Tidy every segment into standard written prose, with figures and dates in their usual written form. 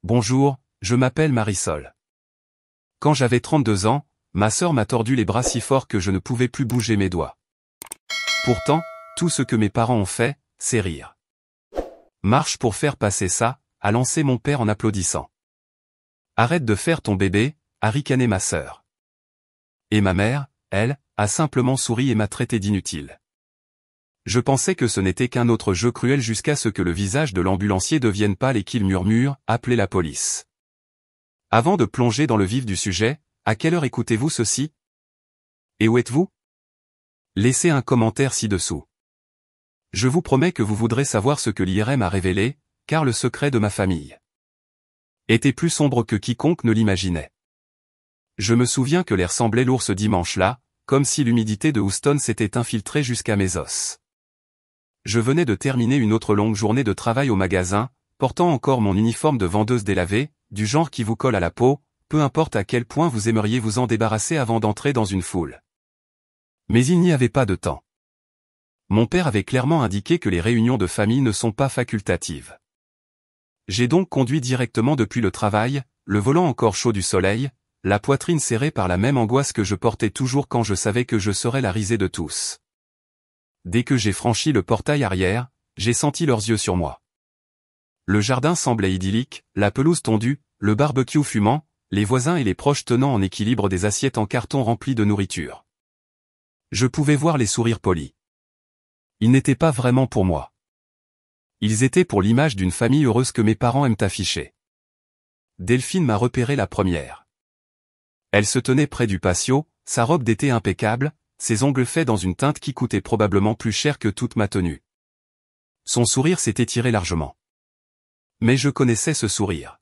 Bonjour, je m'appelle Marisol. Quand j'avais 32 ans, ma sœur m'a tordu les bras si fort que je ne pouvais plus bouger mes doigts. Pourtant, tout ce que mes parents ont fait, c'est rire. Marche pour faire passer ça, a lancé mon père en applaudissant. Arrête de faire ton bébé, a ricané ma sœur. Et ma mère, elle, a simplement souri et m'a traité d'inutile. Je pensais que ce n'était qu'un autre jeu cruel jusqu'à ce que le visage de l'ambulancier devienne pâle et qu'il murmure « Appelez la police ». Avant de plonger dans le vif du sujet, à quelle heure écoutez-vous ceci? Et où êtes-vous? Laissez un commentaire ci-dessous. Je vous promets que vous voudrez savoir ce que l'IRM a révélé, car le secret de ma famille était plus sombre que quiconque ne l'imaginait. Je me souviens que l'air semblait lourd ce dimanche-là, comme si l'humidité de Houston s'était infiltrée jusqu'à mes os. Je venais de terminer une autre longue journée de travail au magasin, portant encore mon uniforme de vendeuse délavé, du genre qui vous colle à la peau, peu importe à quel point vous aimeriez vous en débarrasser avant d'entrer dans une foule. Mais il n'y avait pas de temps. Mon père avait clairement indiqué que les réunions de famille ne sont pas facultatives. J'ai donc conduit directement depuis le travail, le volant encore chaud du soleil, la poitrine serrée par la même angoisse que je portais toujours quand je savais que je serais la risée de tous. Dès que j'ai franchi le portail arrière, j'ai senti leurs yeux sur moi. Le jardin semblait idyllique, la pelouse tondue, le barbecue fumant, les voisins et les proches tenant en équilibre des assiettes en carton remplies de nourriture. Je pouvais voir les sourires polis. Ils n'étaient pas vraiment pour moi. Ils étaient pour l'image d'une famille heureuse que mes parents aiment afficher. Delphine m'a repéré la première. Elle se tenait près du patio, sa robe d'été impeccable, ses ongles faits dans une teinte qui coûtait probablement plus cher que toute ma tenue. Son sourire s'était tiré largement. Mais je connaissais ce sourire.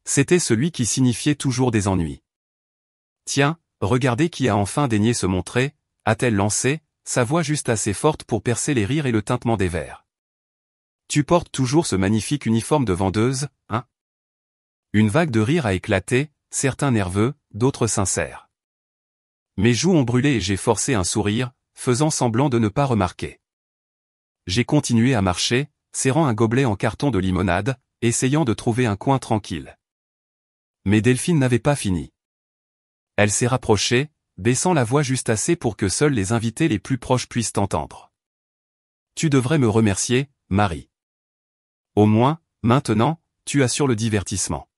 C'était celui qui signifiait toujours des ennuis. Tiens, regardez qui a enfin daigné se montrer, a-t-elle lancé, sa voix juste assez forte pour percer les rires et le tintement des verres. Tu portes toujours ce magnifique uniforme de vendeuse, hein? Une vague de rire a éclaté, certains nerveux, d'autres sincères. Mes joues ont brûlé et j'ai forcé un sourire, faisant semblant de ne pas remarquer. J'ai continué à marcher, serrant un gobelet en carton de limonade, essayant de trouver un coin tranquille. Mais Delphine n'avait pas fini. Elle s'est rapprochée, baissant la voix juste assez pour que seuls les invités les plus proches puissent entendre. Tu devrais me remercier, Marie. Au moins, maintenant, tu assures le divertissement.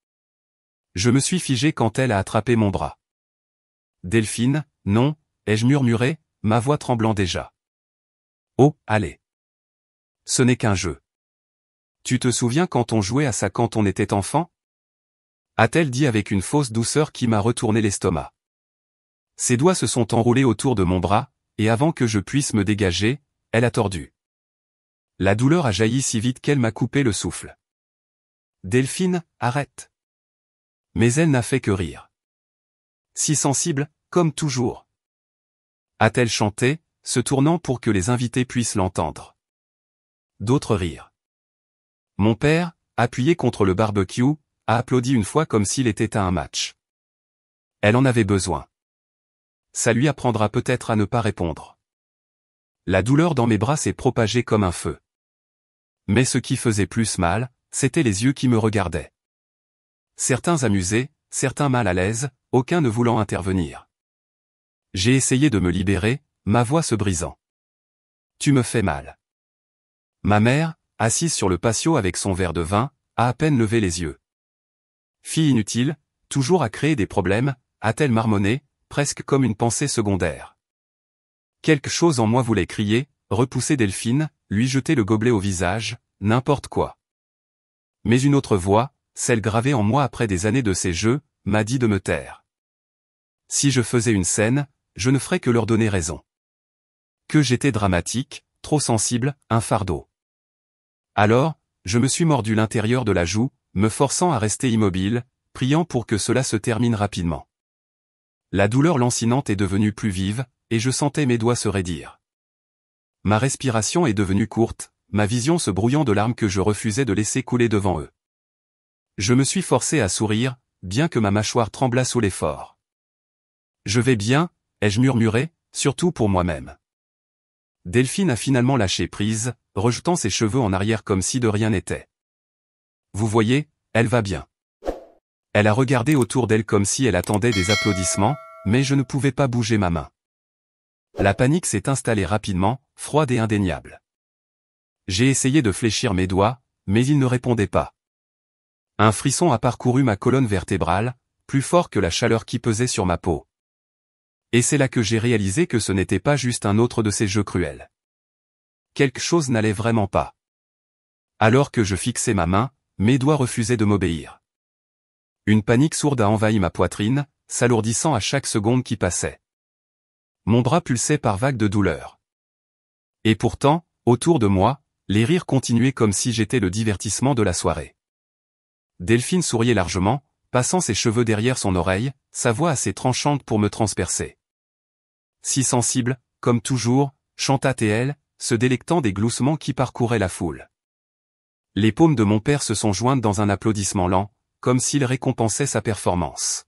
Je me suis figé quand elle a attrapé mon bras. Delphine, non, ai-je murmuré, ma voix tremblant déjà. Oh, allez. Ce n'est qu'un jeu. Tu te souviens quand on jouait à ça quand on était enfant? A-t-elle dit avec une fausse douceur qui m'a retourné l'estomac. Ses doigts se sont enroulés autour de mon bras, et avant que je puisse me dégager, elle a tordu. La douleur a jailli si vite qu'elle m'a coupé le souffle. Delphine, arrête. Mais elle n'a fait que rire. Si sensible, comme toujours. A-t-elle chanté, se tournant pour que les invités puissent l'entendre. D'autres rires. Mon père, appuyé contre le barbecue, a applaudi une fois comme s'il était à un match. Elle en avait besoin. Ça lui apprendra peut-être à ne pas répondre. La douleur dans mes bras s'est propagée comme un feu. Mais ce qui faisait plus mal, c'étaient les yeux qui me regardaient. Certains amusés, certains mal à l'aise, aucun ne voulant intervenir. J'ai essayé de me libérer, ma voix se brisant. Tu me fais mal. Ma mère, assise sur le patio avec son verre de vin, a à peine levé les yeux. Fille inutile, toujours à créer des problèmes, a-t-elle marmonné, presque comme une pensée secondaire. Quelque chose en moi voulait crier, repousser Delphine, lui jeter le gobelet au visage, n'importe quoi. Mais une autre voix, celle gravée en moi après des années de ces jeux, m'a dit de me taire. Si je faisais une scène, je ne ferais que leur donner raison. Que j'étais dramatique, trop sensible, un fardeau. Alors, je me suis mordu l'intérieur de la joue, me forçant à rester immobile, priant pour que cela se termine rapidement. La douleur lancinante est devenue plus vive, et je sentais mes doigts se raidir. Ma respiration est devenue courte, ma vision se brouillant de larmes que je refusais de laisser couler devant eux. Je me suis forcé à sourire, bien que ma mâchoire tremblât sous l'effort. Je vais bien, ai-je murmuré, surtout pour moi-même. Delphine a finalement lâché prise, rejetant ses cheveux en arrière comme si de rien n'était. Vous voyez, elle va bien. Elle a regardé autour d'elle comme si elle attendait des applaudissements, mais je ne pouvais pas bouger ma main. La panique s'est installée rapidement, froide et indéniable. J'ai essayé de fléchir mes doigts, mais ils ne répondaient pas. Un frisson a parcouru ma colonne vertébrale, plus fort que la chaleur qui pesait sur ma peau. Et c'est là que j'ai réalisé que ce n'était pas juste un autre de ces jeux cruels. Quelque chose n'allait vraiment pas. Alors que je fixais ma main, mes doigts refusaient de m'obéir. Une panique sourde a envahi ma poitrine, s'alourdissant à chaque seconde qui passait. Mon bras pulsait par vagues de douleur. Et pourtant, autour de moi, les rires continuaient comme si j'étais le divertissement de la soirée. Delphine souriait largement, passant ses cheveux derrière son oreille, sa voix assez tranchante pour me transpercer. Si sensible, comme toujours, chanta-t-elle, se délectant des gloussements qui parcouraient la foule. Les paumes de mon père se sont jointes dans un applaudissement lent, comme s'il récompensait sa performance.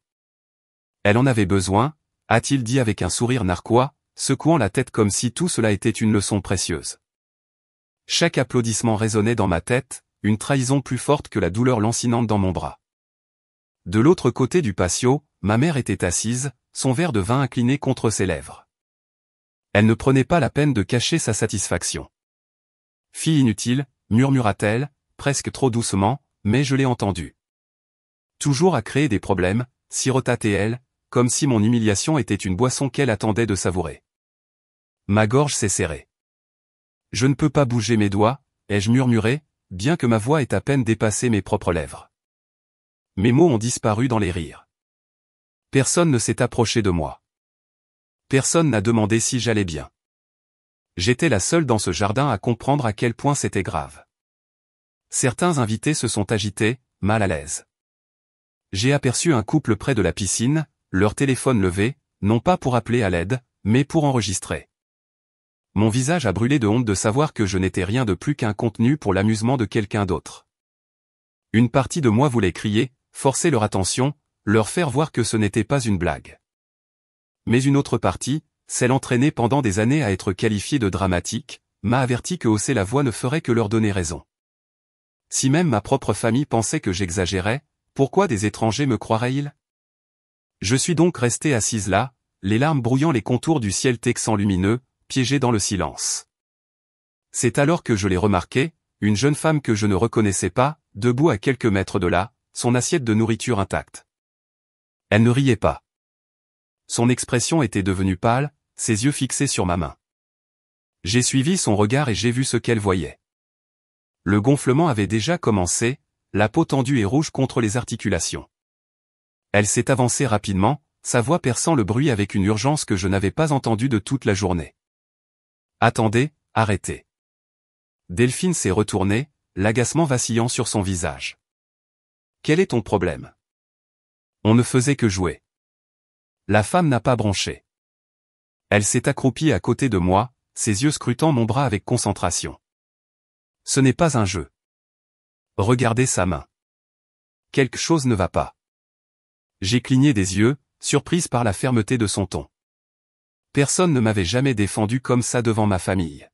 Elle en avait besoin, a-t-il dit avec un sourire narquois, secouant la tête comme si tout cela était une leçon précieuse. Chaque applaudissement résonnait dans ma tête, une trahison plus forte que la douleur lancinante dans mon bras. De l'autre côté du patio, ma mère était assise, son verre de vin incliné contre ses lèvres. Elle ne prenait pas la peine de cacher sa satisfaction. « Fille inutile », murmura-t-elle, presque trop doucement, mais je l'ai entendue. Toujours à créer des problèmes, sirota-t-elle, comme si mon humiliation était une boisson qu'elle attendait de savourer. Ma gorge s'est serrée. Je ne peux pas bouger mes doigts, ai-je murmuré, bien que ma voix ait à peine dépassé mes propres lèvres. Mes mots ont disparu dans les rires. Personne ne s'est approché de moi. Personne n'a demandé si j'allais bien. J'étais la seule dans ce jardin à comprendre à quel point c'était grave. Certains invités se sont agités, mal à l'aise. J'ai aperçu un couple près de la piscine, leur téléphone levé, non pas pour appeler à l'aide, mais pour enregistrer. Mon visage a brûlé de honte de savoir que je n'étais rien de plus qu'un contenu pour l'amusement de quelqu'un d'autre. Une partie de moi voulait crier, forcer leur attention, leur faire voir que ce n'était pas une blague. Mais une autre partie, celle entraînée pendant des années à être qualifiée de dramatique, m'a averti que hausser la voix ne ferait que leur donner raison. Si même ma propre famille pensait que j'exagérais, pourquoi des étrangers me croiraient-ils? Je suis donc resté assise là, les larmes brouillant les contours du ciel texan lumineux, piégé dans le silence. C'est alors que je l'ai remarqué, une jeune femme que je ne reconnaissais pas, debout à quelques mètres de là, son assiette de nourriture intacte. Elle ne riait pas. Son expression était devenue pâle, ses yeux fixés sur ma main. J'ai suivi son regard et j'ai vu ce qu'elle voyait. Le gonflement avait déjà commencé, la peau tendue et rouge contre les articulations. Elle s'est avancée rapidement, sa voix perçant le bruit avec une urgence que je n'avais pas entendue de toute la journée. « Attendez, arrêtez. » Delphine s'est retournée, l'agacement vacillant sur son visage. « Quel est ton problème ? » On ne faisait que jouer. La femme n'a pas bronché. Elle s'est accroupie à côté de moi, ses yeux scrutant mon bras avec concentration. Ce n'est pas un jeu. Regardez sa main. Quelque chose ne va pas. J'ai cligné des yeux, surprise par la fermeté de son ton. Personne ne m'avait jamais défendu comme ça devant ma famille.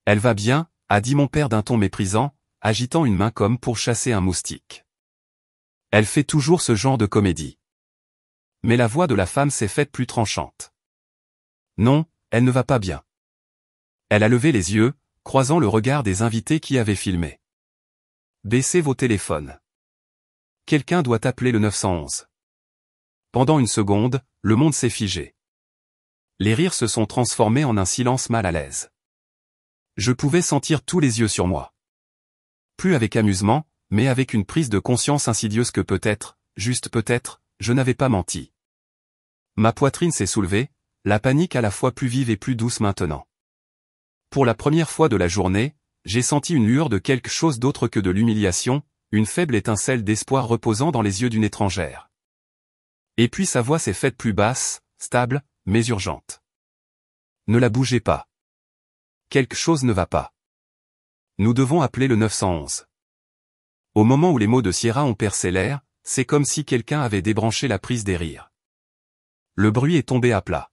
Elle va bien, a dit mon père d'un ton méprisant, agitant une main comme pour chasser un moustique. Elle fait toujours ce genre de comédie. Mais la voix de la femme s'est faite plus tranchante. Non, elle ne va pas bien. Elle a levé les yeux, croisant le regard des invités qui avaient filmé. Baissez vos téléphones. Quelqu'un doit appeler le 911. Pendant une seconde, le monde s'est figé. Les rires se sont transformés en un silence mal à l'aise. Je pouvais sentir tous les yeux sur moi. Plus avec amusement, mais avec une prise de conscience insidieuse que peut-être, juste peut-être, je n'avais pas menti. Ma poitrine s'est soulevée, la panique à la fois plus vive et plus douce maintenant. Pour la première fois de la journée, j'ai senti une lueur de quelque chose d'autre que de l'humiliation, une faible étincelle d'espoir reposant dans les yeux d'une étrangère. Et puis sa voix s'est faite plus basse, stable, mais urgente. Ne la bougez pas. Quelque chose ne va pas. Nous devons appeler le 911. Au moment où les mots de Sierra ont percé l'air, c'est comme si quelqu'un avait débranché la prise des rires. Le bruit est tombé à plat.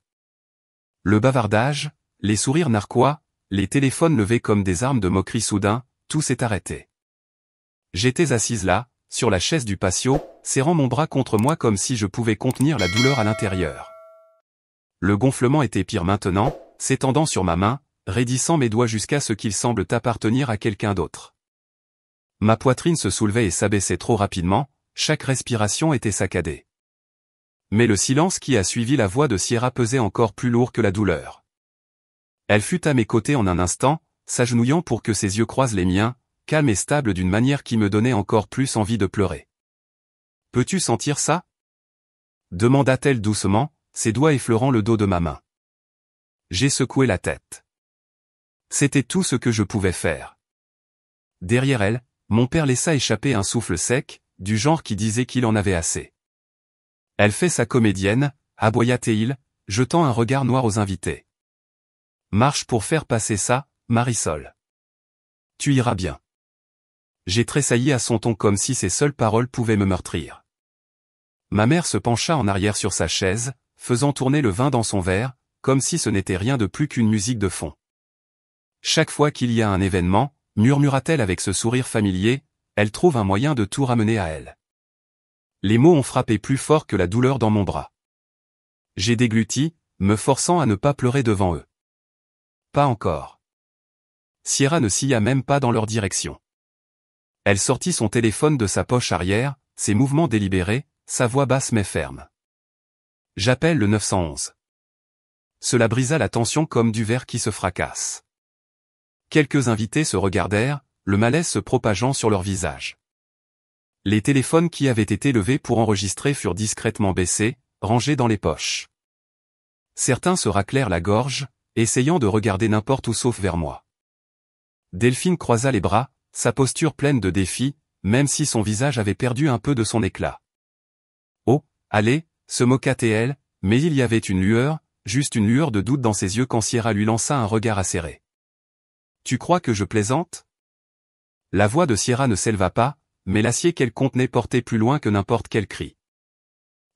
Le bavardage, les sourires narquois, les téléphones levés comme des armes de moquerie soudain, tout s'est arrêté. J'étais assise là, sur la chaise du patio, serrant mon bras contre moi comme si je pouvais contenir la douleur à l'intérieur. Le gonflement était pire maintenant, s'étendant sur ma main, raidissant mes doigts jusqu'à ce qu'ils semblent appartenir à quelqu'un d'autre. Ma poitrine se soulevait et s'abaissait trop rapidement, chaque respiration était saccadée. Mais le silence qui a suivi la voix de Sierra pesait encore plus lourd que la douleur. Elle fut à mes côtés en un instant, s'agenouillant pour que ses yeux croisent les miens, calme et stable d'une manière qui me donnait encore plus envie de pleurer. « Peux-tu sentir ça ?» demanda-t-elle doucement, ses doigts effleurant le dos de ma main. J'ai secoué la tête. C'était tout ce que je pouvais faire. Derrière elle, mon père laissa échapper un souffle sec, du genre qui disait qu'il en avait assez. Elle fait sa comédienne, aboya-t-il, jetant un regard noir aux invités. Marche pour faire passer ça, Marisol. Tu iras bien. J'ai tressailli à son ton comme si ses seules paroles pouvaient me meurtrir. Ma mère se pencha en arrière sur sa chaise, faisant tourner le vin dans son verre, comme si ce n'était rien de plus qu'une musique de fond. Chaque fois qu'il y a un événement, murmura-t-elle avec ce sourire familier, elle trouve un moyen de tout ramener à elle. Les mots ont frappé plus fort que la douleur dans mon bras. J'ai dégluti, me forçant à ne pas pleurer devant eux. Pas encore. Sierra ne scia même pas dans leur direction. Elle sortit son téléphone de sa poche arrière, ses mouvements délibérés, sa voix basse mais ferme. J'appelle le 911. Cela brisa la tension comme du verre qui se fracasse. Quelques invités se regardèrent, le malaise se propageant sur leur visage. Les téléphones qui avaient été levés pour enregistrer furent discrètement baissés, rangés dans les poches. Certains se raclèrent la gorge, essayant de regarder n'importe où sauf vers moi. Delphine croisa les bras, sa posture pleine de défi, même si son visage avait perdu un peu de son éclat. Oh, allez, se moqua-t-elle, mais il y avait une lueur, juste une lueur de doute dans ses yeux quand Sierra lui lança un regard acéré. Tu crois que je plaisante ? La voix de Sierra ne s'éleva pas, mais l'acier qu'elle contenait portait plus loin que n'importe quel cri.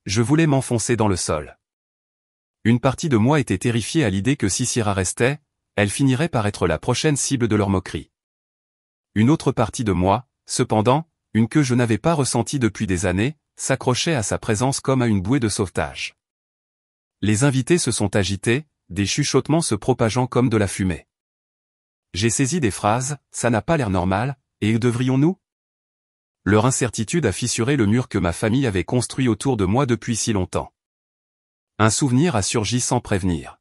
Je voulais m'enfoncer dans le sol. Une partie de moi était terrifiée à l'idée que si Sierra restait, elle finirait par être la prochaine cible de leur moquerie. Une autre partie de moi, cependant, une que je n'avais pas ressentie depuis des années, s'accrochait à sa présence comme à une bouée de sauvetage. Les invités se sont agités, des chuchotements se propageant comme de la fumée. J'ai saisi des phrases, ça n'a pas l'air normal, et devrions-nous ? Leur incertitude a fissuré le mur que ma famille avait construit autour de moi depuis si longtemps. Un souvenir a surgi sans prévenir.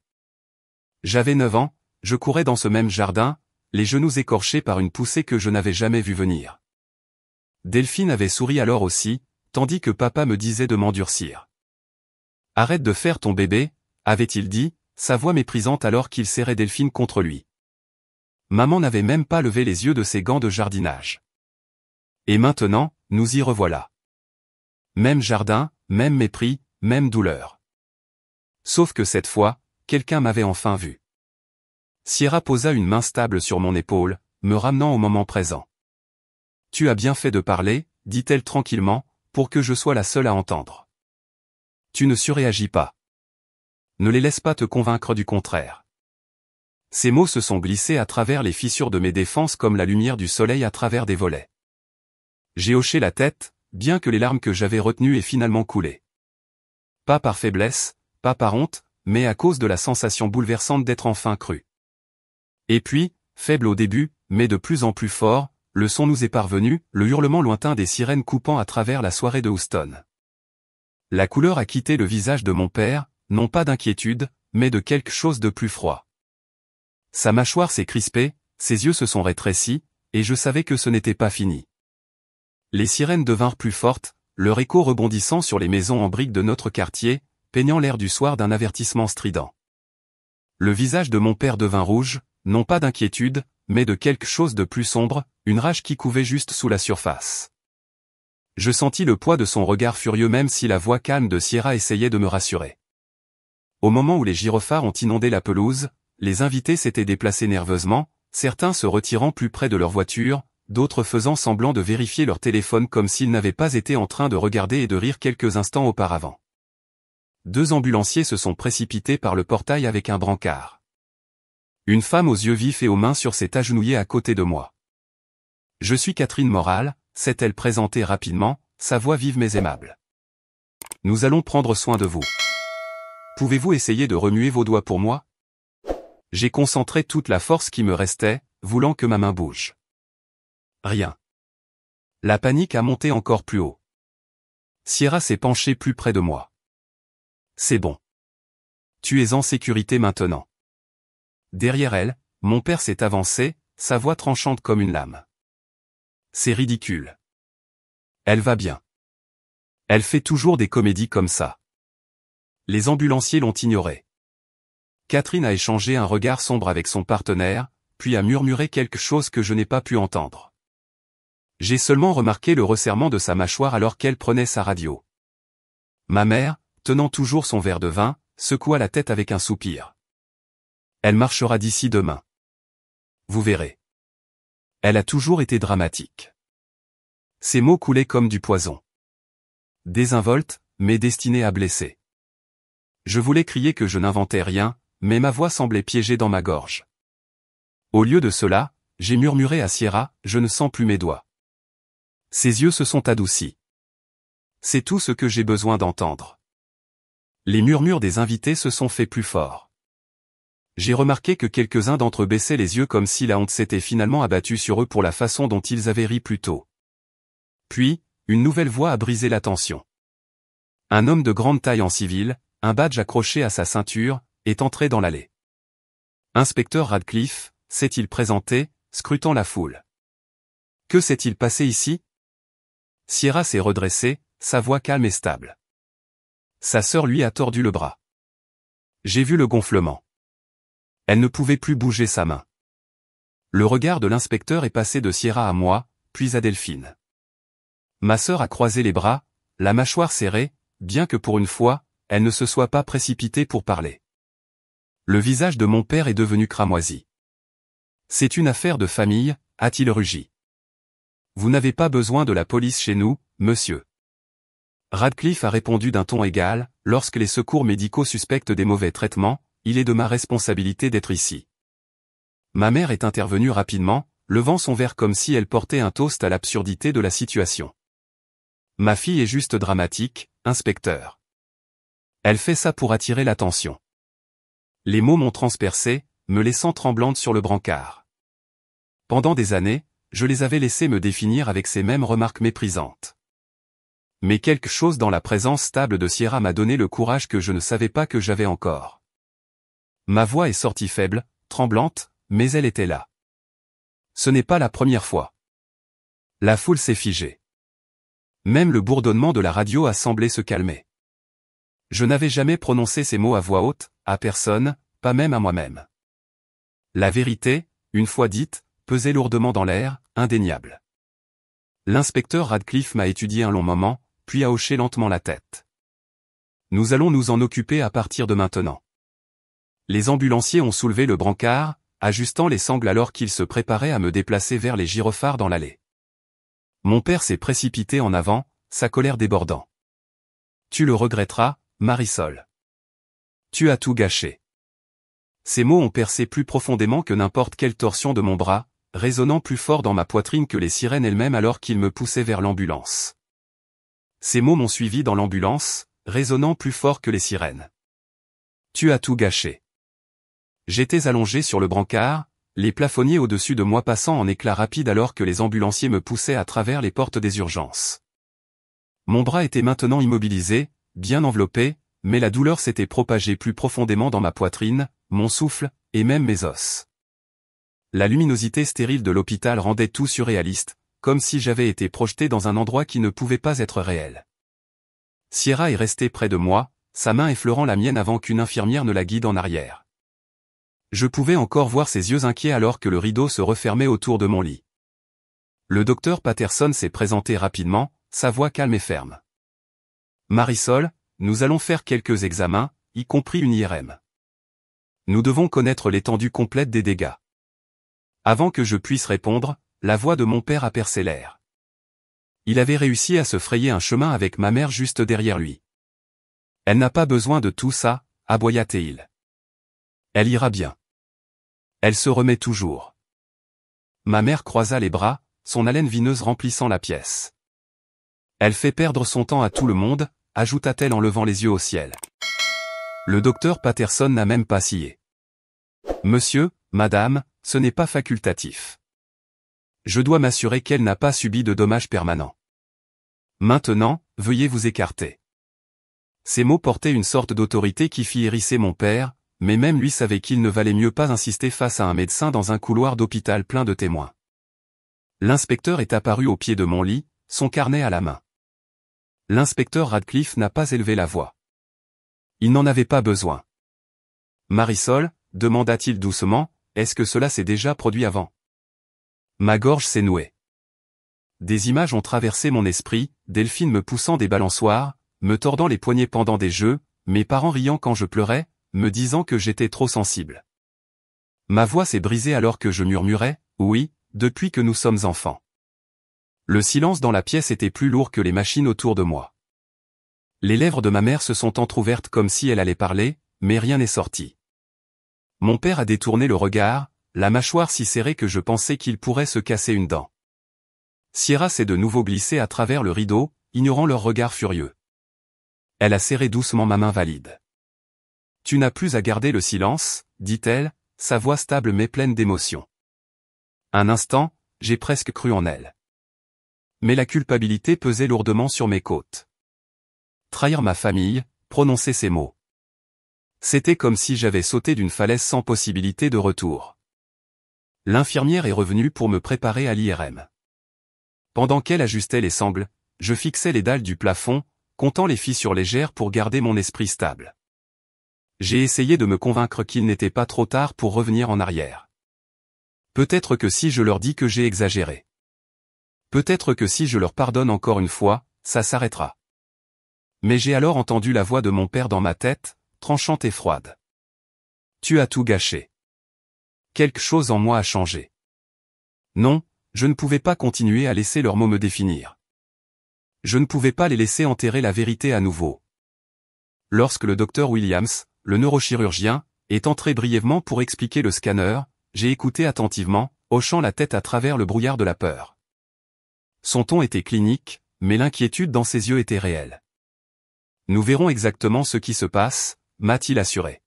J'avais 9 ans, je courais dans ce même jardin, les genoux écorchés par une poussée que je n'avais jamais vue venir. Delphine avait souri alors aussi, tandis que papa me disait de m'endurcir. « Arrête de faire ton bébé », avait-il dit, sa voix méprisante alors qu'il serrait Delphine contre lui. Maman n'avait même pas levé les yeux de ses gants de jardinage. Et maintenant, nous y revoilà. Même jardin, même mépris, même douleur. Sauf que cette fois, quelqu'un m'avait enfin vu. Sierra posa une main stable sur mon épaule, me ramenant au moment présent. « Tu as bien fait de parler, » dit-elle tranquillement, pour que je sois la seule à entendre. Tu ne surréagis pas. Ne les laisse pas te convaincre du contraire. Ces mots se sont glissés à travers les fissures de mes défenses comme la lumière du soleil à travers des volets. J'ai hoché la tête, bien que les larmes que j'avais retenues aient finalement coulé. Pas par faiblesse, pas par honte, mais à cause de la sensation bouleversante d'être enfin cru. Et puis, faible au début, mais de plus en plus fort, le son nous est parvenu, le hurlement lointain des sirènes coupant à travers la soirée de Houston. La couleur a quitté le visage de mon père, non pas d'inquiétude, mais de quelque chose de plus froid. Sa mâchoire s'est crispée, ses yeux se sont rétrécis, et je savais que ce n'était pas fini. Les sirènes devinrent plus fortes, leur écho rebondissant sur les maisons en briques de notre quartier, peignant l'air du soir d'un avertissement strident. Le visage de mon père devint rouge, non pas d'inquiétude, mais de quelque chose de plus sombre, une rage qui couvait juste sous la surface. Je sentis le poids de son regard furieux même si la voix calme de Sierra essayait de me rassurer. Au moment où les gyrophares ont inondé la pelouse, les invités s'étaient déplacés nerveusement, certains se retirant plus près de leur voiture, d'autres faisant semblant de vérifier leur téléphone comme s'ils n'avaient pas été en train de regarder et de rire quelques instants auparavant. 2 ambulanciers se sont précipités par le portail avec un brancard. Une femme aux yeux vifs et aux mains sûres s'est agenouillée à côté de moi. Je suis Catherine Moral, s'est-elle présentée rapidement, sa voix vive mais aimable. Nous allons prendre soin de vous. Pouvez-vous essayer de remuer vos doigts pour moi? J'ai concentré toute la force qui me restait, voulant que ma main bouge. Rien. La panique a monté encore plus haut. Sierra s'est penchée plus près de moi. C'est bon. Tu es en sécurité maintenant. Derrière elle, mon père s'est avancé, sa voix tranchante comme une lame. C'est ridicule. Elle va bien. Elle fait toujours des comédies comme ça. Les ambulanciers l'ont ignorée. Catherine a échangé un regard sombre avec son partenaire, puis a murmuré quelque chose que je n'ai pas pu entendre. J'ai seulement remarqué le resserrement de sa mâchoire alors qu'elle prenait sa radio. Ma mère, tenant toujours son verre de vin, secoua la tête avec un soupir. Elle marchera d'ici demain. Vous verrez. Elle a toujours été dramatique. Ses mots coulaient comme du poison. Désinvolte, mais destiné à blesser. Je voulais crier que je n'inventais rien, mais ma voix semblait piégée dans ma gorge. Au lieu de cela, j'ai murmuré à Sierra, je ne sens plus mes doigts. Ses yeux se sont adoucis. C'est tout ce que j'ai besoin d'entendre. Les murmures des invités se sont faits plus forts. J'ai remarqué que quelques-uns d'entre eux baissaient les yeux comme si la honte s'était finalement abattue sur eux pour la façon dont ils avaient ri plus tôt. Puis, une nouvelle voix a brisé la tension. Un homme de grande taille en civil, un badge accroché à sa ceinture, est entré dans l'allée. Inspecteur Radcliffe, s'est-il présenté, scrutant la foule. Que s'est-il passé ici? Sierra s'est redressée, sa voix calme et stable. Sa sœur lui a tordu le bras. J'ai vu le gonflement. Elle ne pouvait plus bouger sa main. Le regard de l'inspecteur est passé de Sierra à moi, puis à Delphine. Ma sœur a croisé les bras, la mâchoire serrée, bien que pour une fois, elle ne se soit pas précipitée pour parler. Le visage de mon père est devenu cramoisi. C'est une affaire de famille, a-t-il rugi. Vous n'avez pas besoin de la police chez nous, monsieur. Radcliffe a répondu d'un ton égal, lorsque les secours médicaux suspectent des mauvais traitements, il est de ma responsabilité d'être ici. Ma mère est intervenue rapidement, levant son verre comme si elle portait un toast à l'absurdité de la situation. Ma fille est juste dramatique, inspecteur. Elle fait ça pour attirer l'attention. Les mots m'ont transpercé, me laissant tremblante sur le brancard. Pendant des années, je les avais laissés me définir avec ces mêmes remarques méprisantes. Mais quelque chose dans la présence stable de Sierra m'a donné le courage que je ne savais pas que j'avais encore. Ma voix est sortie faible, tremblante, mais elle était là. Ce n'est pas la première fois. La foule s'est figée. Même le bourdonnement de la radio a semblé se calmer. Je n'avais jamais prononcé ces mots à voix haute, à personne, pas même à moi-même. La vérité, une fois dite, pesait lourdement dans l'air, indéniable. L'inspecteur Radcliffe m'a étudié un long moment, puis a hoché lentement la tête. Nous allons nous en occuper à partir de maintenant. Les ambulanciers ont soulevé le brancard, ajustant les sangles alors qu'ils se préparaient à me déplacer vers les gyrophares dans l'allée. Mon père s'est précipité en avant, sa colère débordant. Tu le regretteras, Marisol. Tu as tout gâché. Ces mots ont percé plus profondément que n'importe quelle torsion de mon bras, résonnant plus fort dans ma poitrine que les sirènes elles-mêmes alors qu'ils me poussaient vers l'ambulance. Ces mots m'ont suivi dans l'ambulance, résonnant plus fort que les sirènes. Tu as tout gâché. J'étais allongé sur le brancard, les plafonniers au-dessus de moi passant en éclats rapides alors que les ambulanciers me poussaient à travers les portes des urgences. Mon bras était maintenant immobilisé, bien enveloppé, mais la douleur s'était propagée plus profondément dans ma poitrine, mon souffle, et même mes os. La luminosité stérile de l'hôpital rendait tout surréaliste, comme si j'avais été projeté dans un endroit qui ne pouvait pas être réel. Sierra est restée près de moi, sa main effleurant la mienne avant qu'une infirmière ne la guide en arrière. Je pouvais encore voir ses yeux inquiets alors que le rideau se refermait autour de mon lit. Le docteur Patterson s'est présenté rapidement, sa voix calme et ferme. Marisol, nous allons faire quelques examens, y compris une IRM. Nous devons connaître l'étendue complète des dégâts. Avant que je puisse répondre, la voix de mon père a percé l'air. Il avait réussi à se frayer un chemin avec ma mère juste derrière lui. Elle n'a pas besoin de tout ça, aboya-t-il. Elle ira bien. Elle se remet toujours. Ma mère croisa les bras, son haleine vineuse remplissant la pièce. Elle fait perdre son temps à tout le monde, ajouta-t-elle en levant les yeux au ciel. Le docteur Patterson n'a même pas scié. Monsieur, madame, ce n'est pas facultatif. Je dois m'assurer qu'elle n'a pas subi de dommages permanents. Maintenant, veuillez vous écarter. Ces mots portaient une sorte d'autorité qui fit hérisser mon père, mais même lui savait qu'il ne valait mieux pas insister face à un médecin dans un couloir d'hôpital plein de témoins. L'inspecteur est apparu au pied de mon lit, son carnet à la main. L'inspecteur Radcliffe n'a pas élevé la voix. Il n'en avait pas besoin. Marisol, demanda-t-il doucement, est-ce que cela s'est déjà produit avant? Ma gorge s'est nouée. Des images ont traversé mon esprit, Delphine me poussant des balançoires, me tordant les poignets pendant des jeux, mes parents riant quand je pleurais, me disant que j'étais trop sensible. Ma voix s'est brisée alors que je murmurais, oui, depuis que nous sommes enfants. Le silence dans la pièce était plus lourd que les machines autour de moi. Les lèvres de ma mère se sont entr'ouvertes comme si elle allait parler, mais rien n'est sorti. Mon père a détourné le regard, la mâchoire si serrée que je pensais qu'il pourrait se casser une dent. Sierra s'est de nouveau glissée à travers le rideau, ignorant leur regard furieux. Elle a serré doucement ma main valide. « Tu n'as plus à garder le silence, dit-elle, sa voix stable mais pleine d'émotion. Un instant, j'ai presque cru en elle. Mais la culpabilité pesait lourdement sur mes côtes. Trahir ma famille, prononcer ces mots. C'était comme si j'avais sauté d'une falaise sans possibilité de retour. L'infirmière est revenue pour me préparer à l'IRM. Pendant qu'elle ajustait les sangles, je fixais les dalles du plafond, comptant les fissures légères pour garder mon esprit stable. J'ai essayé de me convaincre qu'il n'était pas trop tard pour revenir en arrière. Peut-être que si je leur dis que j'ai exagéré. Peut-être que si je leur pardonne encore une fois, ça s'arrêtera. Mais j'ai alors entendu la voix de mon père dans ma tête, tranchante et froide. Tu as tout gâché. Quelque chose en moi a changé. Non, je ne pouvais pas continuer à laisser leurs mots me définir. Je ne pouvais pas les laisser enterrer la vérité à nouveau. Lorsque le docteur Williams, le neurochirurgien, est entré brièvement pour expliquer le scanner, j'ai écouté attentivement, hochant la tête à travers le brouillard de la peur. Son ton était clinique, mais l'inquiétude dans ses yeux était réelle. Nous verrons exactement ce qui se passe, m'a-t-il assuré.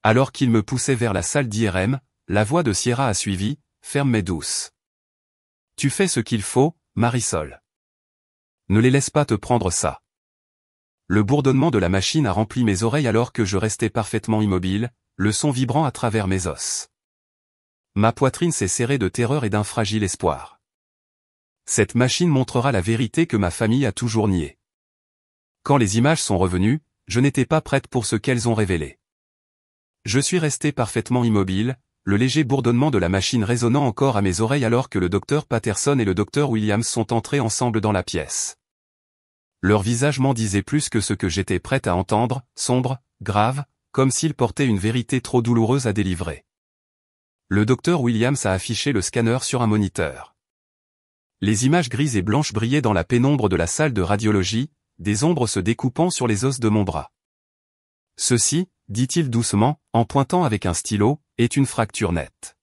Alors qu'il me poussait vers la salle d'IRM, la voix de Sierra a suivi, ferme mais douce. Tu fais ce qu'il faut, Marisol. Ne les laisse pas te prendre ça. Le bourdonnement de la machine a rempli mes oreilles alors que je restais parfaitement immobile, le son vibrant à travers mes os. Ma poitrine s'est serrée de terreur et d'un fragile espoir. Cette machine montrera la vérité que ma famille a toujours niée. Quand les images sont revenues, je n'étais pas prête pour ce qu'elles ont révélé. Je suis resté parfaitement immobile, le léger bourdonnement de la machine résonnant encore à mes oreilles alors que le docteur Patterson et le docteur Williams sont entrés ensemble dans la pièce. Leur visage m'en disait plus que ce que j'étais prête à entendre, sombre, grave, comme s'ils portaient une vérité trop douloureuse à délivrer. Le docteur Williams a affiché le scanner sur un moniteur. Les images grises et blanches brillaient dans la pénombre de la salle de radiologie, des ombres se découpant sur les os de mon bras. Ceci, dit-il doucement, en pointant avec un stylo, est une fracture nette.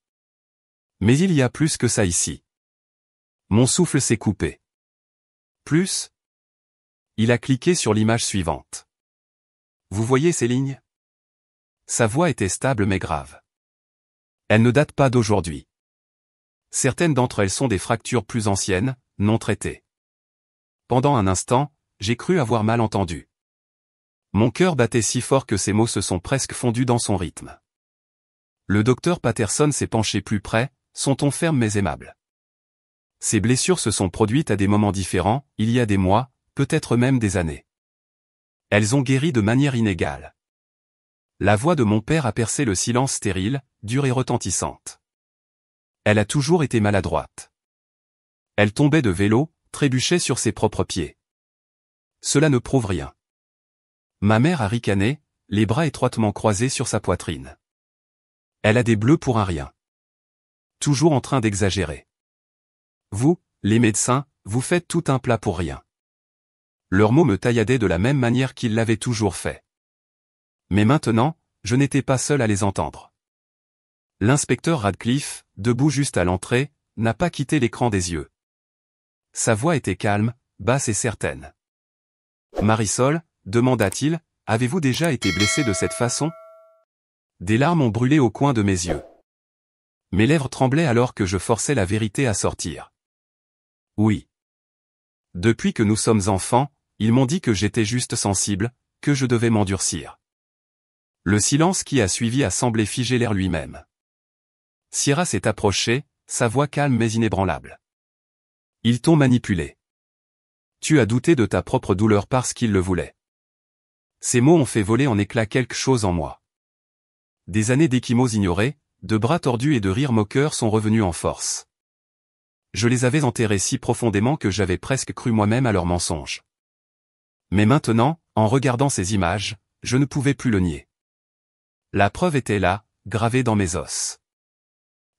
Mais il y a plus que ça ici. Mon souffle s'est coupé. Plus? Il a cliqué sur l'image suivante. Vous voyez ces lignes? Sa voix était stable mais grave. Elle ne date pas d'aujourd'hui. Certaines d'entre elles sont des fractures plus anciennes, non traitées. Pendant un instant, j'ai cru avoir mal entendu. Mon cœur battait si fort que ces mots se sont presque fondus dans son rythme. Le docteur Patterson s'est penché plus près, son ton ferme mais aimable. Ces blessures se sont produites à des moments différents, il y a des mois, peut-être même des années. Elles ont guéri de manière inégale. La voix de mon père a percé le silence stérile, dure et retentissante. Elle a toujours été maladroite. Elle tombait de vélo, trébuchait sur ses propres pieds. Cela ne prouve rien. Ma mère a ricané, les bras étroitement croisés sur sa poitrine. Elle a des bleus pour un rien. Toujours en train d'exagérer. Vous, les médecins, vous faites tout un plat pour rien. Leurs mots me tailladaient de la même manière qu'ils l'avaient toujours fait. Mais maintenant, je n'étais pas seul à les entendre. L'inspecteur Radcliffe, debout juste à l'entrée, n'a pas quitté l'écran des yeux. Sa voix était calme, basse et certaine. Marisol, demanda-t-il, avez-vous déjà été blessée de cette façon? Des larmes ont brûlé au coin de mes yeux. Mes lèvres tremblaient alors que je forçais la vérité à sortir. Oui. Depuis que nous sommes enfants, ils m'ont dit que j'étais juste sensible, que je devais m'endurcir. Le silence qui a suivi a semblé figer l'air lui-même. Sierra s'est approchée, sa voix calme mais inébranlable. Ils t'ont manipulé. Tu as douté de ta propre douleur parce qu'ils le voulaient. Ces mots ont fait voler en éclats quelque chose en moi. Des années d'échymoses ignorées, de bras tordus et de rires moqueurs sont revenus en force. Je les avais enterrés si profondément que j'avais presque cru moi-même à leurs mensonges. Mais maintenant, en regardant ces images, je ne pouvais plus le nier. La preuve était là, gravée dans mes os.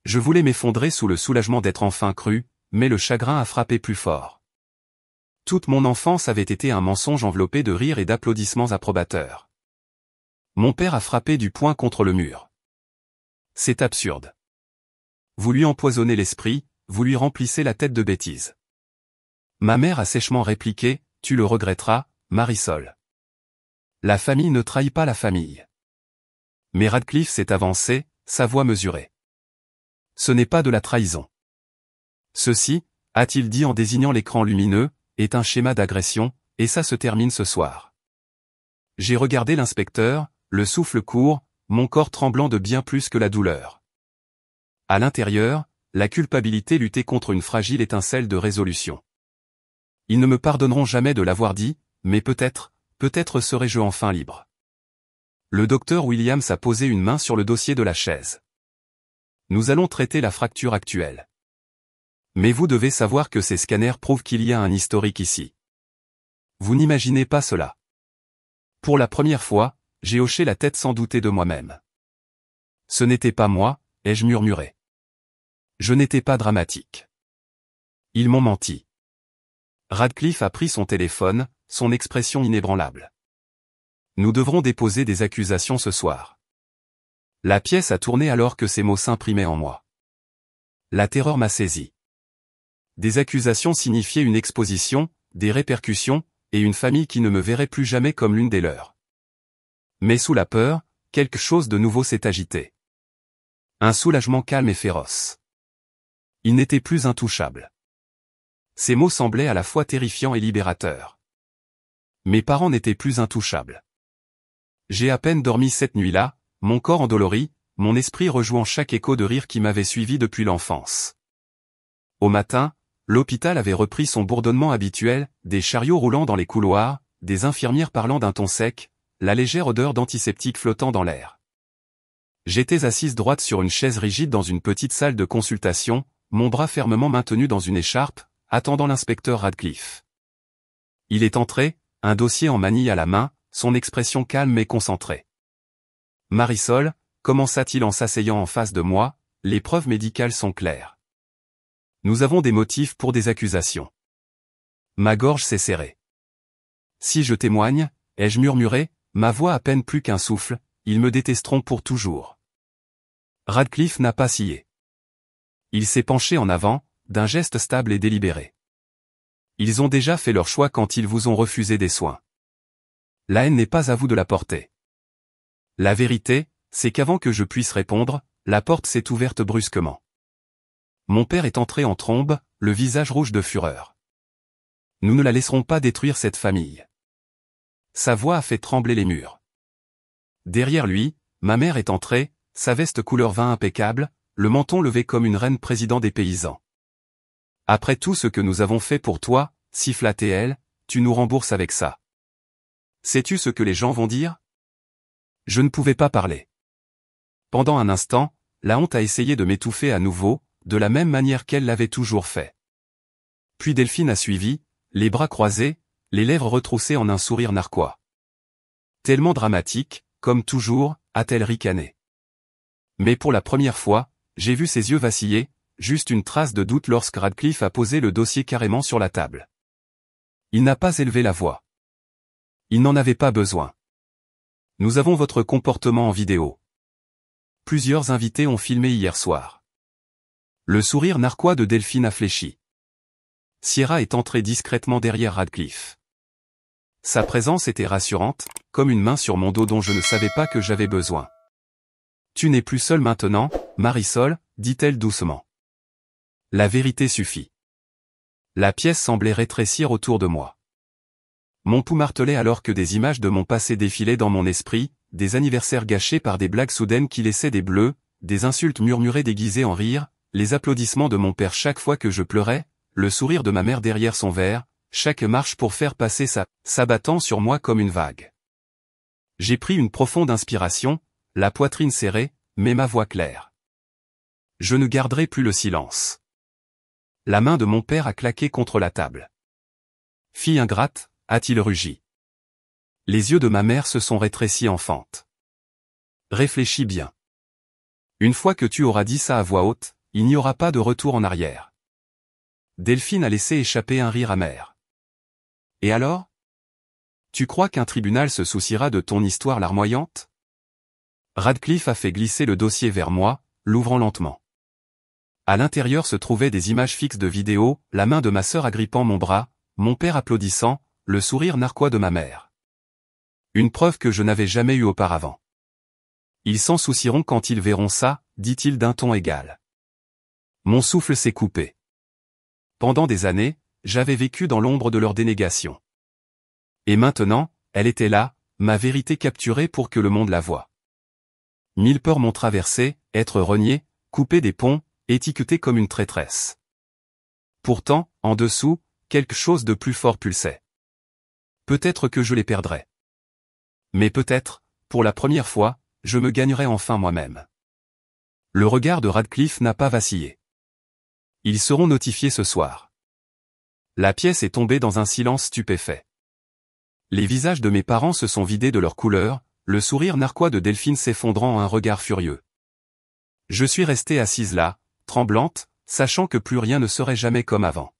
Je voulais m'effondrer sous le soulagement d'être enfin cru, mais le chagrin a frappé plus fort. Toute mon enfance avait été un mensonge enveloppé de rires et d'applaudissements approbateurs. Mon père a frappé du poing contre le mur. C'est absurde. Vous lui empoisonnez l'esprit, vous lui remplissez la tête de bêtises. Ma mère a sèchement répliqué, tu le regretteras, Marisol. La famille ne trahit pas la famille. Mais Radcliffe s'est avancé, sa voix mesurée. Ce n'est pas de la trahison. Ceci, a-t-il dit en désignant l'écran lumineux, est un schéma d'agression, et ça se termine ce soir. J'ai regardé l'inspecteur, le souffle court, mon corps tremblant de bien plus que la douleur. À l'intérieur, la culpabilité luttait contre une fragile étincelle de résolution. Ils ne me pardonneront jamais de l'avoir dit, mais peut-être serai-je enfin libre. Le docteur Williams a posé une main sur le dossier de la chaise. Nous allons traiter la fracture actuelle. Mais vous devez savoir que ces scanners prouvent qu'il y a un historique ici. Vous n'imaginez pas cela. Pour la première fois, j'ai hoché la tête sans douter de moi-même. Ce n'était pas moi, ai-je murmuré. Je n'étais pas dramatique. Ils m'ont menti. Radcliffe a pris son téléphone, son expression inébranlable. Nous devrons déposer des accusations ce soir. La pièce a tourné alors que ces mots s'imprimaient en moi. La terreur m'a saisi. Des accusations signifiaient une exposition, des répercussions, et une famille qui ne me verrait plus jamais comme l'une des leurs. Mais sous la peur, quelque chose de nouveau s'est agité. Un soulagement calme et féroce. Il n'était plus intouchable. Ces mots semblaient à la fois terrifiants et libérateurs. Mes parents n'étaient plus intouchables. J'ai à peine dormi cette nuit-là, mon corps endolori, mon esprit rejouant chaque écho de rire qui m'avait suivi depuis l'enfance. Au matin, l'hôpital avait repris son bourdonnement habituel, des chariots roulant dans les couloirs, des infirmières parlant d'un ton sec, la légère odeur d'antiseptique flottant dans l'air. J'étais assise droite sur une chaise rigide dans une petite salle de consultation, mon bras fermement maintenu dans une écharpe, attendant l'inspecteur Radcliffe. Il est entré, un dossier en manille à la main, son expression calme mais concentrée. Marisol, commença-t-il en s'asseyant en face de moi, les preuves médicales sont claires. Nous avons des motifs pour des accusations. Ma gorge s'est serrée. Si je témoigne, ai-je murmuré, ma voix à peine plus qu'un souffle, ils me détesteront pour toujours. Radcliffe n'a pas scié. Il s'est penché en avant, d'un geste stable et délibéré. Ils ont déjà fait leur choix quand ils vous ont refusé des soins. La haine n'est pas à vous de la porter. La vérité, c'est qu'avant que je puisse répondre, la porte s'est ouverte brusquement. Mon père est entré en trombe, le visage rouge de fureur. Nous ne la laisserons pas détruire cette famille. Sa voix a fait trembler les murs. Derrière lui, ma mère est entrée, sa veste couleur vin impeccable, le menton levé comme une reine président des paysans. Après tout ce que nous avons fait pour toi, siffla-t-elle, tu nous rembourses avec ça. Sais-tu ce que les gens vont dire? Je ne pouvais pas parler. Pendant un instant, la honte a essayé de m'étouffer à nouveau, de la même manière qu'elle l'avait toujours fait. Puis Delphine a suivi, les bras croisés, les lèvres retroussées en un sourire narquois. Tellement dramatique, comme toujours, a-t-elle ricané. Mais pour la première fois, j'ai vu ses yeux vaciller, juste une trace de doute lorsque Radcliffe a posé le dossier carrément sur la table. Il n'a pas élevé la voix. Il n'en avait pas besoin. Nous avons votre comportement en vidéo. Plusieurs invités ont filmé hier soir. Le sourire narquois de Delphine a fléchi. Sierra est entrée discrètement derrière Radcliffe. Sa présence était rassurante, comme une main sur mon dos dont je ne savais pas que j'avais besoin. « Tu n'es plus seule maintenant, Marisol, dit-elle doucement. La vérité suffit. » La pièce semblait rétrécir autour de moi. Mon pouls martelait alors que des images de mon passé défilaient dans mon esprit, des anniversaires gâchés par des blagues soudaines qui laissaient des bleus, des insultes murmurées déguisées en rire, les applaudissements de mon père chaque fois que je pleurais, le sourire de ma mère derrière son verre, chaque marche pour faire passer s'abattant sur moi comme une vague. J'ai pris une profonde inspiration, la poitrine serrée, mais ma voix claire. Je ne garderai plus le silence. La main de mon père a claqué contre la table. « Fille ingrate », a-t-il rugi. Les yeux de ma mère se sont rétrécis en fente. « Réfléchis bien. Une fois que tu auras dit ça à voix haute, il n'y aura pas de retour en arrière. » Delphine a laissé échapper un rire amer. « Et alors ? Tu crois qu'un tribunal se souciera de ton histoire larmoyante ?» Radcliffe a fait glisser le dossier vers moi, l'ouvrant lentement. À l'intérieur se trouvaient des images fixes de vidéos, la main de ma sœur agrippant mon bras, mon père applaudissant, le sourire narquois de ma mère. Une preuve que je n'avais jamais eue auparavant. Ils s'en soucieront quand ils verront ça, dit-il d'un ton égal. Mon souffle s'est coupé. Pendant des années, j'avais vécu dans l'ombre de leur dénégation. Et maintenant, elle était là, ma vérité capturée pour que le monde la voie. 1000 peurs m'ont traversé, être renié, coupé des ponts, étiqueté comme une traîtresse. Pourtant, en dessous, quelque chose de plus fort pulsait. Peut-être que je les perdrais. Mais peut-être, pour la première fois, je me gagnerais enfin moi-même. Le regard de Radcliffe n'a pas vacillé. Ils seront notifiés ce soir. La pièce est tombée dans un silence stupéfait. Les visages de mes parents se sont vidés de leur couleur, le sourire narquois de Delphine s'effondrant en un regard furieux. Je suis restée assise là, tremblante, sachant que plus rien ne serait jamais comme avant.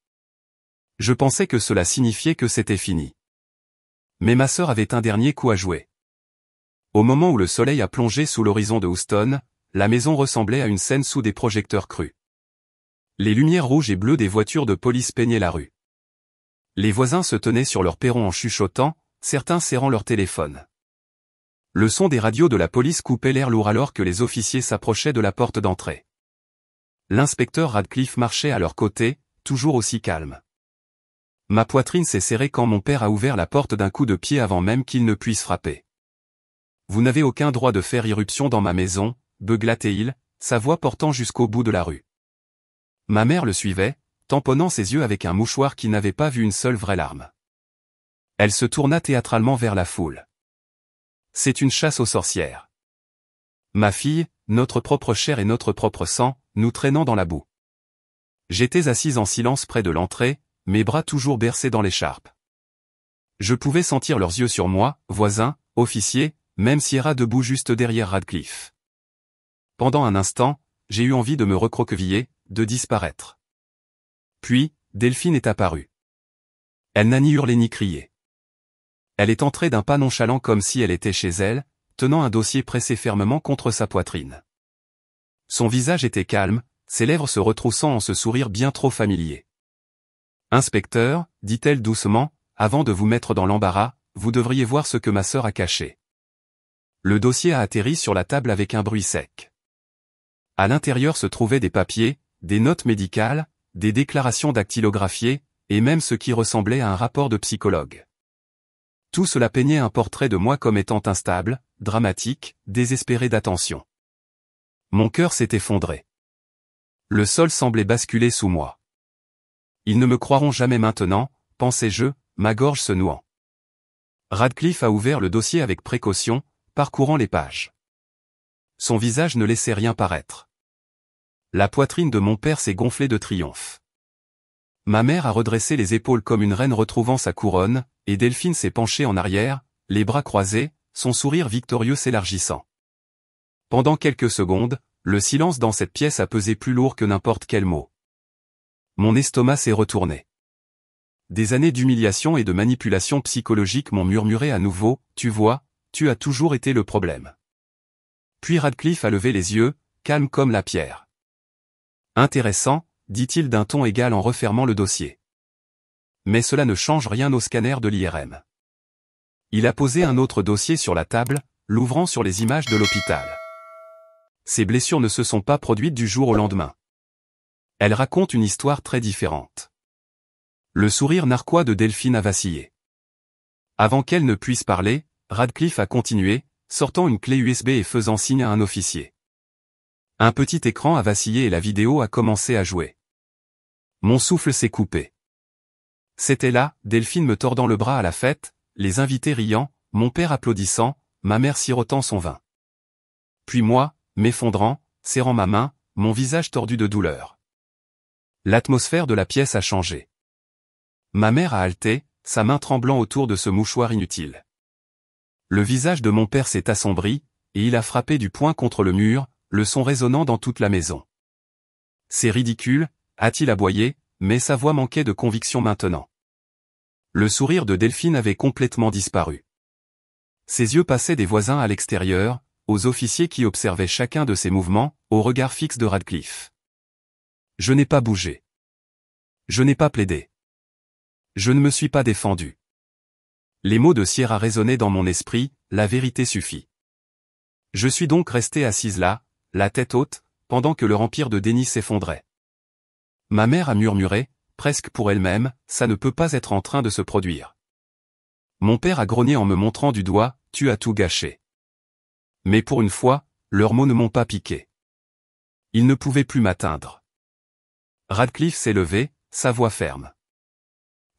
Je pensais que cela signifiait que c'était fini. Mais ma sœur avait un dernier coup à jouer. Au moment où le soleil a plongé sous l'horizon de Houston, la maison ressemblait à une scène sous des projecteurs crus. Les lumières rouges et bleues des voitures de police peignaient la rue. Les voisins se tenaient sur leur perron en chuchotant, certains serrant leur téléphone. Le son des radios de la police coupait l'air lourd alors que les officiers s'approchaient de la porte d'entrée. L'inspecteur Radcliffe marchait à leur côté, toujours aussi calme. Ma poitrine s'est serrée quand mon père a ouvert la porte d'un coup de pied avant même qu'il ne puisse frapper. « Vous n'avez aucun droit de faire irruption dans ma maison », beugla-t-il, sa voix portant jusqu'au bout de la rue. Ma mère le suivait, tamponnant ses yeux avec un mouchoir qui n'avait pas vu une seule vraie larme. Elle se tourna théâtralement vers la foule. « C'est une chasse aux sorcières. Ma fille, notre propre chair et notre propre sang, nous traînant dans la boue. » J'étais assise en silence près de l'entrée, mes bras toujours bercés dans l'écharpe. Je pouvais sentir leurs yeux sur moi, voisins, officiers, même Sierra debout juste derrière Radcliffe. Pendant un instant, j'ai eu envie de me recroqueviller, de disparaître. Puis, Delphine est apparue. Elle n'a ni hurlé ni crié. Elle est entrée d'un pas nonchalant comme si elle était chez elle, tenant un dossier pressé fermement contre sa poitrine. Son visage était calme, ses lèvres se retroussant en ce sourire bien trop familier. « Inspecteur, dit-elle doucement, avant de vous mettre dans l'embarras, vous devriez voir ce que ma sœur a caché. » Le dossier a atterri sur la table avec un bruit sec. À l'intérieur se trouvaient des papiers, des notes médicales, des déclarations dactylographiées, et même ce qui ressemblait à un rapport de psychologue. Tout cela peignait un portrait de moi comme étant instable, dramatique, désespéré d'attention. Mon cœur s'est effondré. Le sol semblait basculer sous moi. Ils ne me croiront jamais maintenant, pensais-je, ma gorge se nouant. Radcliffe a ouvert le dossier avec précaution, parcourant les pages. Son visage ne laissait rien paraître. La poitrine de mon père s'est gonflée de triomphe. Ma mère a redressé les épaules comme une reine retrouvant sa couronne, et Delphine s'est penchée en arrière, les bras croisés, son sourire victorieux s'élargissant. Pendant quelques secondes, le silence dans cette pièce a pesé plus lourd que n'importe quel mot. Mon estomac s'est retourné. Des années d'humiliation et de manipulation psychologique m'ont murmuré à nouveau, « Tu vois, tu as toujours été le problème. » Puis Radcliffe a levé les yeux, calme comme la pierre. « Intéressant, dit-il d'un ton égal en refermant le dossier. Mais cela ne change rien au scanner de l'IRM. Il a posé un autre dossier sur la table, l'ouvrant sur les images de l'hôpital. Ces blessures ne se sont pas produites du jour au lendemain. Elles racontent une histoire très différente. Le sourire narquois de Delphine a vacillé. Avant qu'elle ne puisse parler, Radcliffe a continué, sortant une clé USB et faisant signe à un officier. Un petit écran a vacillé et la vidéo a commencé à jouer. Mon souffle s'est coupé. C'était là, Delphine me tordant le bras à la fête, les invités riant, mon père applaudissant, ma mère sirotant son vin. Puis moi, m'effondrant, serrant ma main, mon visage tordu de douleur. L'atmosphère de la pièce a changé. Ma mère a haleté, sa main tremblant autour de ce mouchoir inutile. Le visage de mon père s'est assombri, et il a frappé du poing contre le mur, le son résonnant dans toute la maison. C'est ridicule, a-t-il aboyé, mais sa voix manquait de conviction maintenant. Le sourire de Delphine avait complètement disparu. Ses yeux passaient des voisins à l'extérieur, aux officiers qui observaient chacun de ses mouvements, au regard fixe de Radcliffe. Je n'ai pas bougé. Je n'ai pas plaidé. Je ne me suis pas défendu. Les mots de Sierra résonnaient dans mon esprit, la vérité suffit. Je suis donc resté assise là, la tête haute, pendant que le empire de déni s'effondrait. Ma mère a murmuré, presque pour elle-même, ça ne peut pas être en train de se produire. Mon père a grogné en me montrant du doigt, tu as tout gâché. Mais pour une fois, leurs mots ne m'ont pas piqué. Ils ne pouvaient plus m'atteindre. Radcliffe s'est levé, sa voix ferme.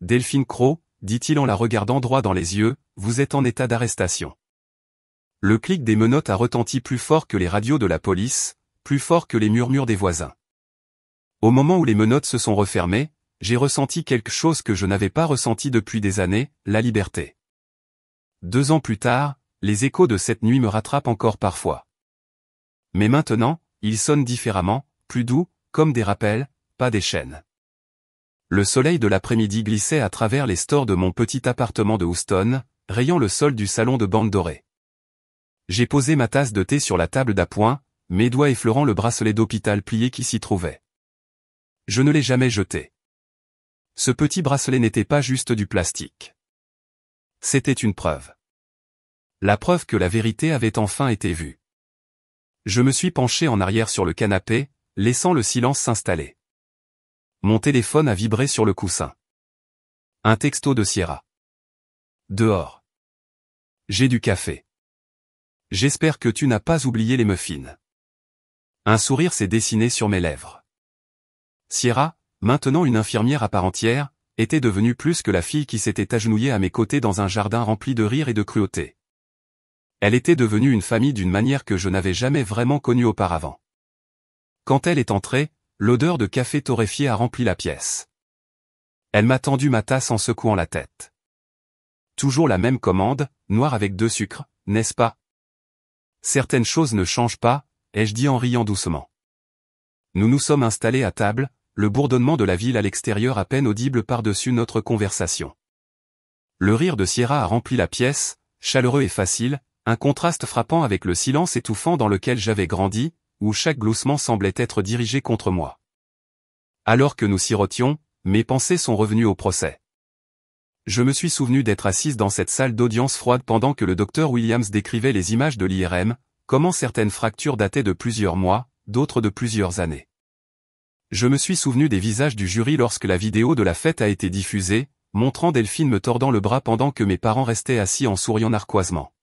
Delphine Cros, dit-il en la regardant droit dans les yeux, vous êtes en état d'arrestation. Le clic des menottes a retenti plus fort que les radios de la police, plus fort que les murmures des voisins. Au moment où les menottes se sont refermées, j'ai ressenti quelque chose que je n'avais pas ressenti depuis des années, la liberté. 2 ans plus tard, les échos de cette nuit me rattrapent encore parfois. Mais maintenant, ils sonnent différemment, plus doux, comme des rappels, pas des chaînes. Le soleil de l'après-midi glissait à travers les stores de mon petit appartement de Houston, rayant le sol du salon de bande dorée. J'ai posé ma tasse de thé sur la table d'appoint, mes doigts effleurant le bracelet d'hôpital plié qui s'y trouvait. Je ne l'ai jamais jeté. Ce petit bracelet n'était pas juste du plastique. C'était une preuve. La preuve que la vérité avait enfin été vue. Je me suis penché en arrière sur le canapé, laissant le silence s'installer. Mon téléphone a vibré sur le coussin. Un texto de Sierra. Dehors. J'ai du café. J'espère que tu n'as pas oublié les muffins. Un sourire s'est dessiné sur mes lèvres. Sierra, maintenant une infirmière à part entière, était devenue plus que la fille qui s'était agenouillée à mes côtés dans un jardin rempli de rire et de cruauté. Elle était devenue une famille d'une manière que je n'avais jamais vraiment connue auparavant. Quand elle est entrée, l'odeur de café torréfié a rempli la pièce. Elle m'a tendu ma tasse en secouant la tête. Toujours la même commande, noire avec 2 sucres, n'est-ce pas? Certaines choses ne changent pas, ai-je dit en riant doucement. Nous nous sommes installés à table, le bourdonnement de la ville à l'extérieur à peine audible par-dessus notre conversation. Le rire de Sierra a rempli la pièce, chaleureux et facile, un contraste frappant avec le silence étouffant dans lequel j'avais grandi, où chaque gloussement semblait être dirigé contre moi. Alors que nous sirotions, mes pensées sont revenues au procès. Je me suis souvenu d'être assise dans cette salle d'audience froide pendant que le docteur Williams décrivait les images de l'IRM, comment certaines fractures dataient de plusieurs mois, d'autres de plusieurs années. Je me suis souvenu des visages du jury lorsque la vidéo de la fête a été diffusée, montrant Delphine me tordant le bras pendant que mes parents restaient assis en souriant narquoisement.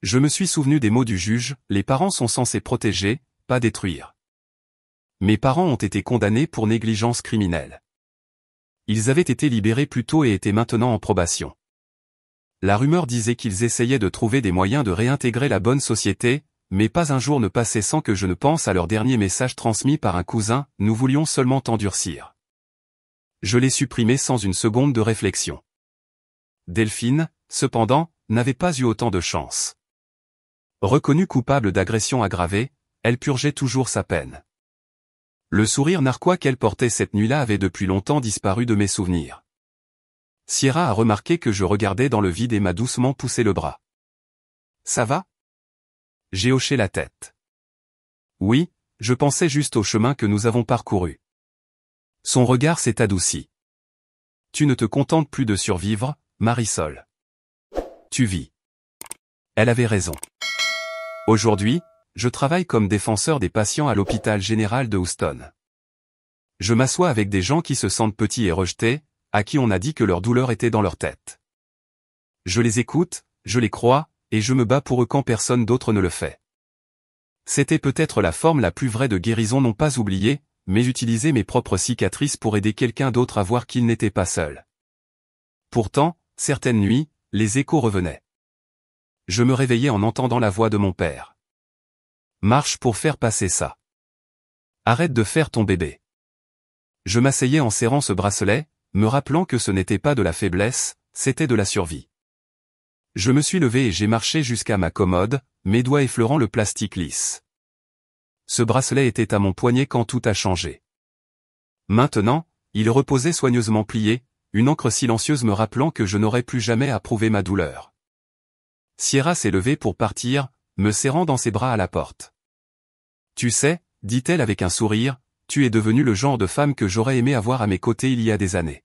Je me suis souvenu des mots du juge, les parents sont censés protéger, pas détruire. Mes parents ont été condamnés pour négligence criminelle. Ils avaient été libérés plus tôt et étaient maintenant en probation. La rumeur disait qu'ils essayaient de trouver des moyens de réintégrer la bonne société, mais pas un jour ne passait sans que je ne pense à leur dernier message transmis par un cousin, nous voulions seulement t'endurcir. Je l'ai supprimé sans une seconde de réflexion. Delphine, cependant, n'avait pas eu autant de chance. Reconnue coupable d'agression aggravée, elle purgeait toujours sa peine. Le sourire narquois qu'elle portait cette nuit-là avait depuis longtemps disparu de mes souvenirs. Sierra a remarqué que je regardais dans le vide et m'a doucement poussé le bras. Ça va? J'ai hoché la tête. Oui, je pensais juste au chemin que nous avons parcouru. Son regard s'est adouci. Tu ne te contentes plus de survivre, Marisol. Tu vis. Elle avait raison. Aujourd'hui, je travaille comme défenseur des patients à l'hôpital général de Houston. Je m'assois avec des gens qui se sentent petits et rejetés, à qui on a dit que leur douleur était dans leur tête. Je les écoute, je les crois, et je me bats pour eux quand personne d'autre ne le fait. C'était peut-être la forme la plus vraie de guérison, non pas oublier, mais utiliser mes propres cicatrices pour aider quelqu'un d'autre à voir qu'il n'était pas seul. Pourtant, certaines nuits, les échos revenaient. Je me réveillais en entendant la voix de mon père. Marche pour faire passer ça. Arrête de faire ton bébé. Je m'asseyais en serrant ce bracelet, me rappelant que ce n'était pas de la faiblesse, c'était de la survie. Je me suis levé et j'ai marché jusqu'à ma commode, mes doigts effleurant le plastique lisse. Ce bracelet était à mon poignet quand tout a changé. Maintenant, il reposait soigneusement plié, une encre silencieuse me rappelant que je n'aurais plus jamais à prouver ma douleur. Sierra s'est levée pour partir, me serrant dans ses bras à la porte. Tu sais, dit-elle avec un sourire, tu es devenue le genre de femme que j'aurais aimé avoir à mes côtés il y a des années.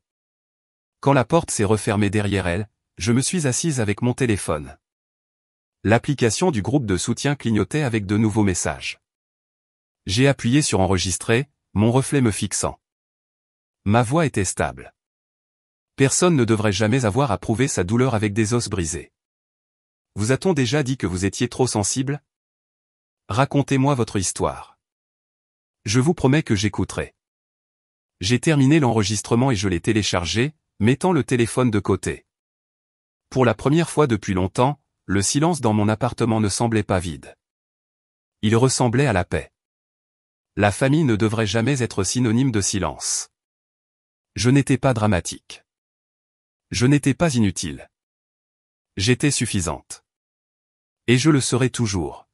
Quand la porte s'est refermée derrière elle, je me suis assise avec mon téléphone. L'application du groupe de soutien clignotait avec de nouveaux messages. J'ai appuyé sur enregistrer, mon reflet me fixant. Ma voix était stable. Personne ne devrait jamais avoir à prouver sa douleur avec des os brisés. Vous a-t-on déjà dit que vous étiez trop sensible? Racontez-moi votre histoire. Je vous promets que j'écouterai. J'ai terminé l'enregistrement et je l'ai téléchargé, mettant le téléphone de côté. Pour la première fois depuis longtemps, le silence dans mon appartement ne semblait pas vide. Il ressemblait à la paix. La famille ne devrait jamais être synonyme de silence. Je n'étais pas dramatique. Je n'étais pas inutile. J'étais suffisante. Et je le serai toujours.